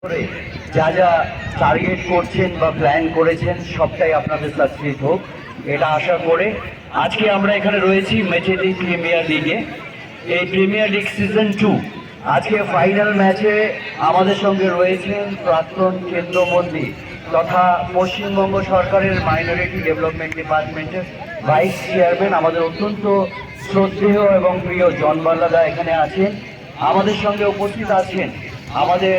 করে যা যা টার্গেট করছেন বা প্ল্যান করেছেন সবটাই আপনাদের সাকসেস হোক এটা আশা করে আজকে আমরা এখানে রয়েছি মেচেদি প্রিমিয়ার লিগে। এই প্রিমিয়ার লিগ সিজন 2 আজকে ফাইনাল ম্যাচে আমাদের সঙ্গে রয়েছেন প্রাক্তন কেন্দ্রমন্ত্রী তথা পশ্চিমবঙ্গ সরকারের মাইনরিটি ডেভেলপমেন্ট ডিপার্টমেন্টের ভাইস চেয়ারম্যান আমাদের অত্যন্ত শ্রদ্ধেয় এবং প্রিয় জন বাল্লাদা এখানে আছেন। আমাদের সঙ্গে উপস্থিত আছেন আমাদের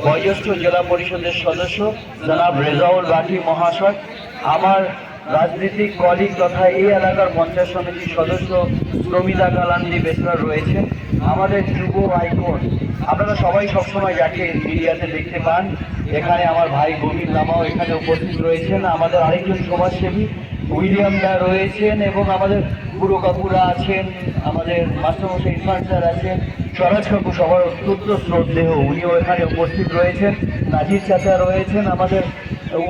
বয়োজ্যেষ্ঠ জেলা পরিষদের সদস্য জনাব রেজাউল বাকি মহাশয়, আমার রাজনৈতিক কলিগ তথা এই এলাকার পঞ্চায়েত সমিতির সদস্য প্রমিতা কালান্দি বেসরা রয়েছেন, আমাদের যুব আইকন আপনারা সবাই সবসময় যাকে মিডিয়াতে দেখতে পান, এখানে আমার ভাই গোবিন্দ লামাও এখানে উপস্থিত রয়েছেন, আমাদের আরেকজন সমাজসেবী উইলিয়াম দা রয়েছেন এবং আমাদের বুড়ো কাকুরা আছেন, আমাদের মাস্টারমশাই ইরফান স্যার আছেন, স্বরাজ কাকু সবার অত্যন্ত শ্রদ্ধেয় উনিও এখানে উপস্থিত রয়েছেন, নাজির চাচা রয়েছেন, আমাদের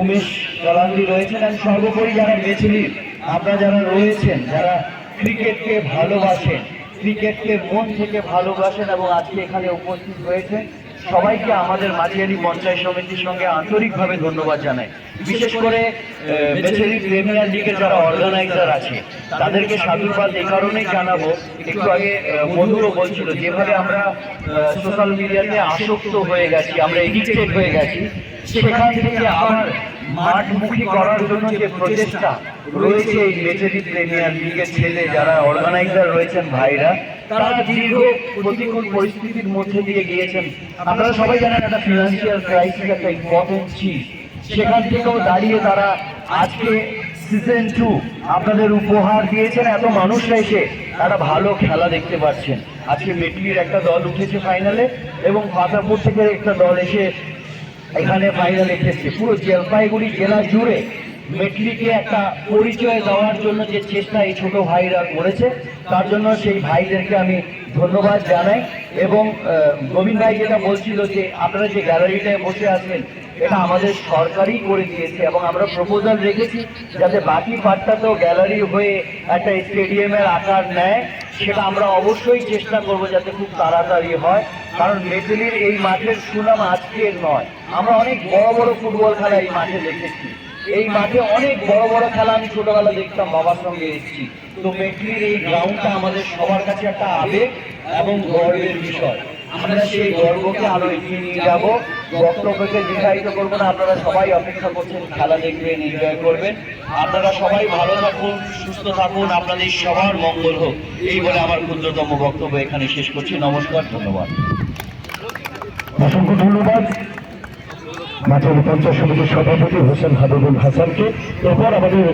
উমেশ কালান্দি রয়েছেন এবং সর্বোপরি যারা মেচেলির আপনারা যারা রয়েছেন, যারা ক্রিকেটকে ভালোবাসেন, ক্রিকেটকে মন থেকে ভালোবাসেন এবং আজকে এখানে উপস্থিত হয়েছেন, সবাইকে আমাদের মাঝিয়ারি পঞ্চায়েত সমিতির সঙ্গে আন্তরিকভাবে ধন্যবাদ জানাই। বিশেষ করে মেচেলি প্রিমিয়ার লিগের যারা অর্গানাইজার আছে তাদেরকে সাধুবাদ এই কারণেই জানাবো, একটু আগে বন্ধুও বলছিল যেভাবে আমরা সোশ্যাল মিডিয়াতে আসক্ত হয়ে গেছি, আমরা এডিক্টেড হয়ে গেছি, সেখান থেকে আবার মাঠমুখী করার জন্য যে প্রচেষ্টা রয়েছে এই মেচেলি প্রিমিয়ার লিগের ছেলে যারা অর্গানাইজার রয়েছেন ভাইরা, তারা দীর্ঘ প্রতিকূল পরিস্থিতির মধ্যে দিয়ে গিয়েছেন। আপনারা সবাই জানেন একটা ফিনান্সিয়াল ক্রাইসিস একটা ইম্পর্টেন্ট চিজ, সেখান থেকেও দাঁড়িয়ে তারা আজকে সিজন 2 আপনাদের উপহার দিয়েছেন। এত মানুষরা এসে একটা ভালো খেলা দেখতে পাচ্ছেন। আজকে মেটলির একটা দল উঠেছে ফাইনালে এবং ফাতাপুর থেকে একটা দল এসে এখানে ফাইনালে এসেছে। পুরো জলপাইগুড়ি জেলা জুড়ে মেটলিকে একটা পরিচয় দেওয়ার জন্য যে চেষ্টা এই ছোট ভাইরা করেছে, তার জন্য সেই ভাইদেরকে আমি ধন্যবাদ জানাই। এবং গোবিন্দ ভাই যেটা বলছিল যে আপনারা যে গ্যালারিটায় বসে আছেন এটা আমাদের সরকারই করে দিয়েছে এবং আমরা প্রপোজাল রেখেছি যাতে বাকি পার্টটাতেও গ্যালারি হয়ে একটা স্টেডিয়ামের আকার নেয়, সেটা আমরা অবশ্যই চেষ্টা করব যাতে খুব তাড়াতাড়ি হয়। কারণ মেচেলির এই মাঠের সুনাম আজকের নয়, আমরা অনেক বড় বড় ফুটবল খেলা এই মাঠে দেখেছি, এই মাঠে অনেক বড় বড় খেলা আমি ছোটবেলা দেখতাম, বাবার সঙ্গে এসেছি। তো মেটলির এই গ্রাউন্ডটা আমাদের সবার কাছে একটা আবেগ এবং গর্বের বিষয়। আমরা সেই গর্বকে আরো এগিয়ে নিয়ে যাব। বক্তব্যকে দীর্ঘায়িত করবো না, আপনারা সবাই অপেক্ষা করছেন, খেলা দেখবেন, এনজয় করবেন। আপনারা সবাই ভালো থাকুন, সুস্থ থাকুন, আপনাদের সবার মঙ্গল হোক, এই বলে আমার ক্ষুদ্রতম বক্তব্য এখানে শেষ করছি। নমস্কার, ধন্যবাদ। অসংখ্য ধন্যবাদ মাঝারি পঞ্চায়েত সমিতির সভাপতি হোসেন হাবিবুল হাসানকে। এরপর আমাদের